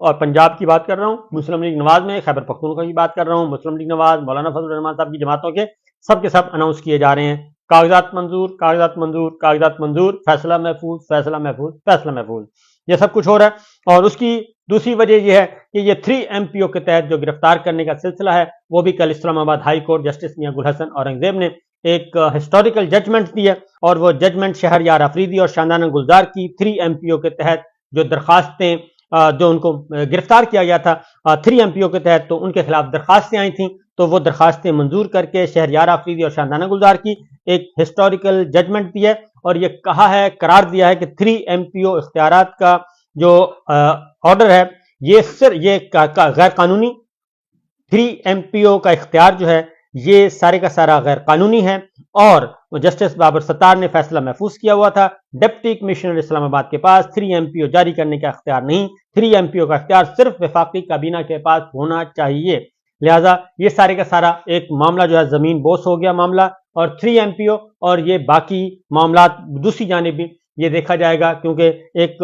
اور پنجاب کی بات کر رہا ہوں مسلم لیگ نواز میں، خیبر پختونخوا کی بات کر رہا ہوں مسلم لیگ نواز، مولانا فضل الرحمان صاحب کی جماعتوں کے سب اناؤنس کیے جا رہے ہیں، کاغذات منظور، کاغذات منظور، کاغذات منظور، فیصلہ محفوظ، فیصلہ محفوظ، فیصلہ محفوظ، یہ سب کچھ ہو رہا ہے۔ اور اس کی دوسری وجہ یہ ہے کہ یہ 3 MPO کے تحت جو گرفتار کرنے کا سلسلہ ہے وہ بھی کل اسلام آباد ہائی کورٹ جسٹس میاں گل حسن اورنگزیب نے ایک ہسٹوریکل ججمنٹ دی ہے، اور وہ ججمنٹ شہریار آفریدی اور شاندانہ گلزار کی 3 MPO کے تحت جو درخواستیں جو ان کو گرفتار کیا گیا تھا 3 MPO کے تحت، تو ان کے خلاف درخواستیں آئی تھیں، تو وہ درخواستیں منظور کر کے شہریار آفریدی اور شاندانہ گلزار کی ایک ہسٹوریکل ججمنٹ دی ہے، اور یہ کہا ہے، قرار دیا ہے کہ 3 MPO اختیارات کا جو آرڈر ہے یہ غیر قانونی، 3 MPO کا اختیار جو ہے یہ سارے کا سارا غیر قانونی ہے، اور جسٹس بابر ستار نے فیصلہ محفوظ کیا ہوا تھا، ڈپٹی کمشنر اسلام آباد کے پاس 3 MPO جاری کرنے کا اختیار نہیں، 3 MPO کا اختیار صرف وفاقی کابینہ کے پاس ہونا چاہیے، لہذا یہ سارے کا سارا ایک معاملہ جو ہے زمین بوس ہو گیا معاملہ، اور 3 MPO اور یہ باقی معاملات دوسری جانب بھی یہ دیکھا جائے گا، کیونکہ ایک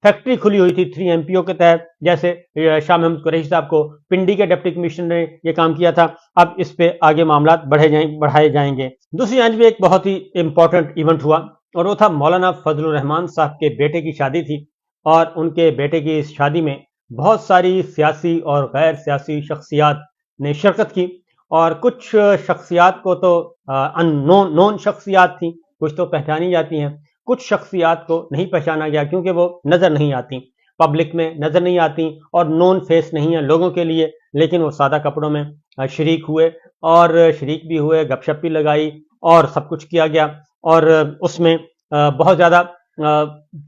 فیکٹری کھلی ہوئی تھی 3 MPO کے تحت، جیسے شاہ محمود قریشی صاحب کو پنڈی کے ڈپٹی کمشنر نے یہ کام کیا تھا، اب اس پہ آگے معاملات بڑھائے جائیں گے۔ دوسری جانب ایک بہت ہی امپورٹنٹ ایونٹ ہوا، اور وہ تھا مولانا فضل الرحمان صاحب کے بیٹے کی شادی تھی، اور ان کے بیٹے کی اس شادی میں بہت ساری سیاسی اور غیر سیاسی شخصیات نے شرکت کی، اور کچھ شخصیات کو تو نون شخصیات تھیں، کچھ تو پہچانی جاتی ہیں، کچھ شخصیات کو نہیں پہچانا گیا کیونکہ وہ نظر نہیں آتی، پبلک میں نظر نہیں آتی اور نون فیس نہیں ہیں لوگوں کے لیے، لیکن وہ سادہ کپڑوں میں شریک ہوئے، اور شریک بھی ہوئے، گپ شپ بھی لگائی، اور سب کچھ کیا گیا، اور اس میں بہت زیادہ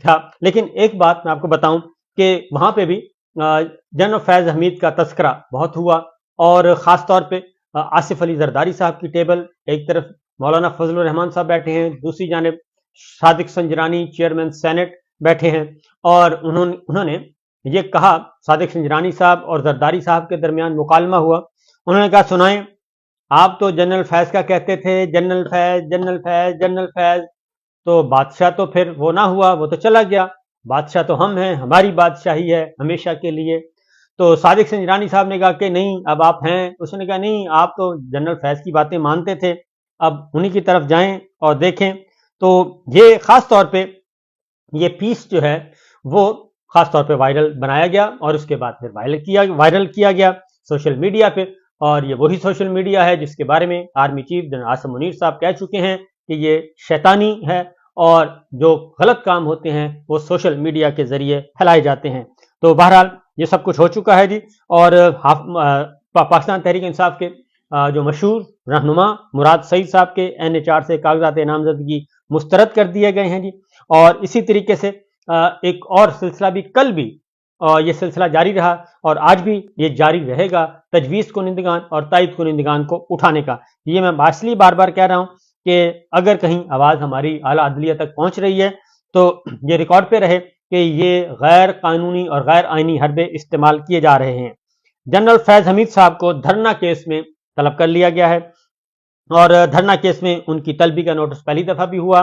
تھا۔ لیکن ایک بات میں آپ کو بتاؤں کہ وہاں پہ بھی جنرل فیض حمید کا تذکرہ بہت ہوا، اور خاص طور پہ آصف علی زرداری صاحب کی ٹیبل، ایک طرف مولانا فضل الرحمان صاحب بیٹھے ہیں، دوسری جانب صادق سنجرانی چیئرمین سینٹ بیٹھے ہیں، اور انہوں نے یہ کہا، صادق سنجرانی صاحب اور زرداری صاحب کے درمیان مکالمہ ہوا، انہوں نے کہا سنائیں، آپ تو جنرل فیض کا کہتے تھے، جنرل فیض جنرل فیض جنرل فیض، تو بادشاہ تو پھر وہ نہ ہوا، وہ تو چلا گیا، بادشاہ تو ہم ہیں، ہماری بادشاہی ہے ہمیشہ کے لیے۔ تو صادق سنجرانی صاحب نے کہا کہ نہیں اب آپ ہیں، اس نے کہا نہیں آپ تو جنرل فیض کی باتیں مانتے تھے، اب انہی کی طرف جائیں اور دیکھیں۔ تو یہ خاص طور پہ یہ پیس جو ہے وہ خاص طور پہ وائرل بنایا گیا، اور اس کے بعد پھر وائرل کیا گیا سوشل میڈیا پہ، اور یہ وہی سوشل میڈیا ہے جس کے بارے میں army chief general Asim Munir صاحب کہہ چکے ہیں کہ یہ شیطانی ہے، اور جو غلط کام ہوتے ہیں وہ سوشل میڈیا کے ذریعے پھیلائے جاتے ہیں۔ تو بہرحال یہ سب کچھ ہو چکا ہے جی، اور پاکستان تحریک انصاف کے جو مشہور رہنما مراد سعید صاحب کے NHR سے کاغذات نامزدگی مسترد کر دیے گئے ہیں جی، اور اسی طریقے سے ایک اور سلسلہ بھی کل بھی یہ سلسلہ جاری رہا، اور آج بھی یہ جاری رہے گا، تجویز کنندگان اور تائید کنندگان کو اٹھانے کا۔ یہ میں اس لیے بار بار کہہ رہا ہوں کہ اگر کہیں آواز ہماری اعلیٰ عدلیہ تک پہنچ رہی ہے تو یہ ریکارڈ پہ رہے کہ یہ غیر قانونی اور غیر آئینی حربے استعمال کیے جا رہے ہیں۔ جنرل فیض حمید صاحب کو دھرنا کیس میں طلب کر لیا گیا ہے، اور دھرنا کیس میں ان کی طلبی کا نوٹس پہلی دفعہ بھی ہوا،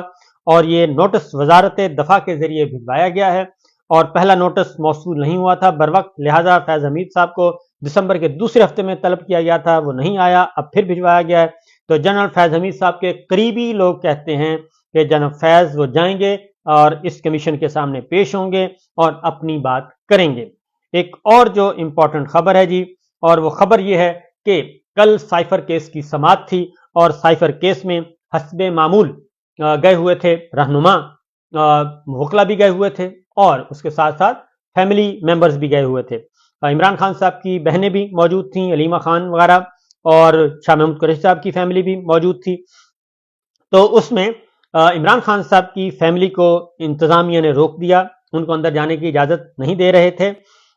اور یہ نوٹس وزارت دفاع کے ذریعے بھجوایا گیا ہے، اور پہلا نوٹس موصول نہیں ہوا تھا بروقت، لہذا فیض حمید صاحب کو دسمبر کے دوسرے ہفتے میں طلب کیا گیا تھا، وہ نہیں آیا، اب پھر بھجوایا گیا ہے۔ تو جنرل فیض حمید صاحب کے قریبی لوگ کہتے ہیں کہ جنرل فیض وہ جائیں گے اور اس کمیشن کے سامنے پیش ہوں گے اور اپنی بات کریں گے۔ ایک اور جو امپورٹنٹ خبر ہے جی، اور وہ خبر یہ ہے کہ کل سائفر کیس کی سماعت تھی، اور سائفر کیس میں حسب معمول گئے ہوئے تھے رہنما، وکلا بھی گئے ہوئے تھے، اور اس کے ساتھ ساتھ فیملی ممبرز بھی گئے ہوئے تھے۔ عمران خان صاحب کی بہنیں بھی موجود تھیں، علیمہ خان وغیرہ، اور شاہ محمود قریشی صاحب کی فیملی بھی موجود تھی۔ تو اس میں عمران خان صاحب کی فیملی کو انتظامیہ نے روک دیا، ان کو اندر جانے کی اجازت نہیں دے رہے تھے،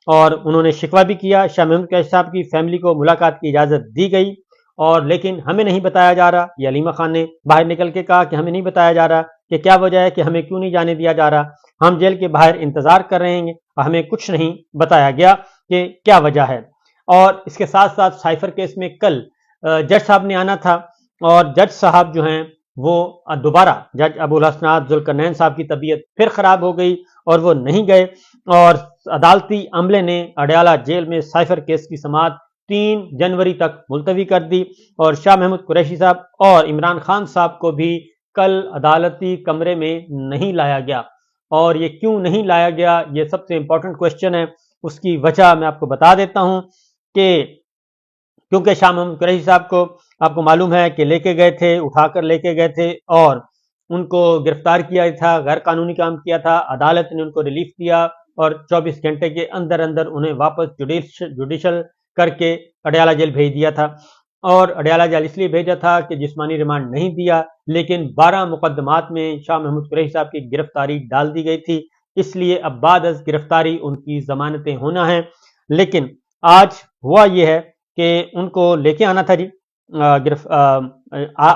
اور انہوں نے شکوہ بھی کیا۔ شاہ محمود قریشی صاحب کی فیملی کو ملاقات کی اجازت دی گئی، اور لیکن ہمیں نہیں بتایا جا رہا، یہ علیمہ خان نے باہر نکل کے کہا کہ ہمیں نہیں بتایا جا رہا کہ کیا وجہ ہے، کہ ہمیں کیوں نہیں جانے دیا جا رہا، ہم جیل کے باہر انتظار کر رہے ہیں، اور ہمیں کچھ نہیں بتایا گیا کہ کیا وجہ ہے۔ اور اس کے ساتھ ساتھ سائفر کیس میں کل جج صاحب نے آنا تھا، اور جج صاحب جو ہیں وہ دوبارہ جج ابو الحسنات ذوالقرنین صاحب کی طبیعت پھر خراب ہو گئی اور وہ نہیں گئے، اور عدالتی عملے نے اڈیالہ جیل میں سائفر کیس کی سماعت 3 جنوری تک ملتوی کر دی، اور شاہ محمود قریشی صاحب اور عمران خان صاحب کو بھی کل عدالتی کمرے میں نہیں لایا گیا۔ اور یہ کیوں نہیں لایا گیا، یہ سب سے امپورٹنٹ کوشچن ہے۔ اس کی وجہ میں آپ کو بتا دیتا ہوں کہ کیونکہ شاہ محمود قریشی صاحب کو آپ کو معلوم ہے کہ لے کے گئے تھے، اٹھا کر لے کے گئے تھے اور ان کو گرفتار کیا تھا، غیر قانونی کام کیا تھا، عدالت نے ان کو ریلیف دیا اور 24 گھنٹے کے اندر اندر انہیں واپس جوڈیشل کر کے اڈیالہ جیل بھیج دیا تھا۔ اور اڈیالہ جیل اس لیے بھیجا تھا کہ جسمانی ریمانڈ نہیں دیا، لیکن 12 مقدمات میں شاہ محمود قریشی صاحب کی گرفتاری ڈال دی گئی تھی، اس لیے اب بعد از گرفتاری ان کی ضمانتیں ہونا ہے۔ لیکن آج ہوا یہ ہے کہ ان کو لے کے آنا تھا جی،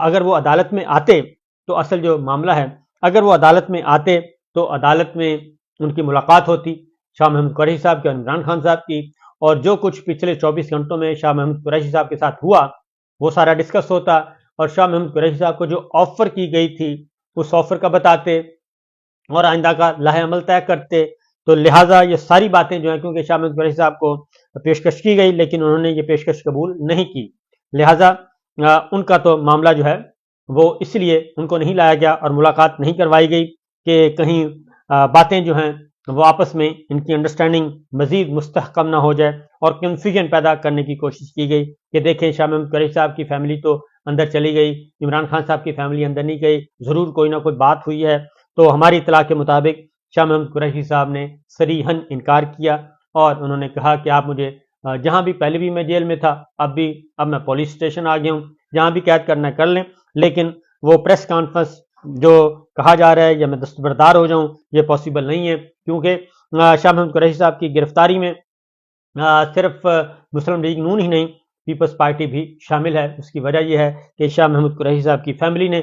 اگر وہ عدالت میں آتے تو اصل جو معاملہ ہے، اگر وہ عدالت میں آتے تو عدالت میں ان کی ملاقات ہوتی شاہ محمود قریشی صاحب کی اور عمران خان صاحب کی، اور جو کچھ پچھلے 24 گھنٹوں میں شاہ محمود قریشی صاحب کے ساتھ ہوا وہ سارا ڈسکس ہوتا، اور شاہ محمود قریشی صاحب کو جو آفر کی گئی تھی اس آفر کا بتاتے اور آئندہ کا لاہ عمل طے کرتے۔ تو لہٰذا یہ ساری باتیں جو ہیں، کیونکہ شاہ محمود قریشی صاحب کو پیشکش کی گئی لیکن انہوں نے یہ پیشکش قبول نہیں کی، لہٰذا ان کا تو معاملہ جو ہے وہ اس لیے ان کو نہیں لایا گیا اور ملاقات نہیں کروائی گئی کہ کہیں باتیں جو ہیں وہ آپس میں ان کی انڈرسٹینڈنگ مزید مستحکم نہ ہو جائے، اور کنفیوژن پیدا کرنے کی کوشش کی گئی کہ دیکھیں شاہ محمود قریشی صاحب کی فیملی تو اندر چلی گئی، عمران خان صاحب کی فیملی اندر نہیں گئی، ضرور کوئی نہ کوئی بات ہوئی ہے۔ تو ہماری اطلاع کے مطابق شاہ محمود قریشی صاحب نے صریحاً انکار کیا، اور انہوں نے کہا کہ آپ مجھے جہاں بھی پہلے بھی میں جیل میں تھا، اب میں پولیس اسٹیشن آ گیا ہوں، جہاں بھی قید کرنا کر لیں، لیکن وہ پریس کانفرنس جو کہا جا رہا ہے یا میں دستبردار ہو جاؤں، یہ پاسبل نہیں ہے، کیونکہ شاہ محمود قریشی صاحب کی گرفتاری میں صرف مسلم لیگ نون ہی نہیں، پیپلز پارٹی بھی شامل ہے۔ اس کی وجہ یہ ہے کہ شاہ محمود قریشی صاحب کی فیملی نے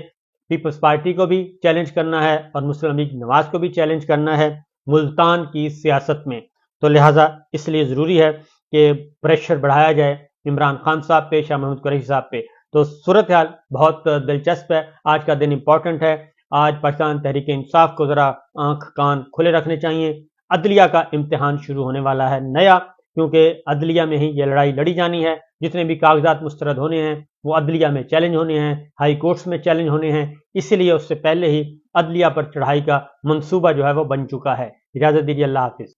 پیپلز پارٹی کو بھی چیلنج کرنا ہے اور مسلم لیگ نواز کو بھی چیلنج کرنا ہے ملتان کی سیاست میں، تو لہٰذا اس لیے ضروری ہے کہ پریشر بڑھایا جائے عمران خان صاحب پہ، شاہ محمود قریشی صاحب پہ۔ تو صورتحال بہت دلچسپ ہے، آج کا دن امپورٹنٹ ہے، آج پاکستان تحریک انصاف کو ذرا آنکھ کان کھلے رکھنے چاہیے۔ عدلیہ کا امتحان شروع ہونے والا ہے نیا، کیونکہ عدلیہ میں ہی یہ لڑائی لڑی جانی ہے، جتنے بھی کاغذات مسترد ہونے ہیں وہ عدلیہ میں چیلنج ہونے ہیں، ہائی کورٹس میں چیلنج ہونے ہیں، اسی لیے اس سے پہلے ہی عدلیہ پر چڑھائی کا منصوبہ جو ہے وہ بن چکا ہے۔ اجازت دیجیے، اللہ حافظ۔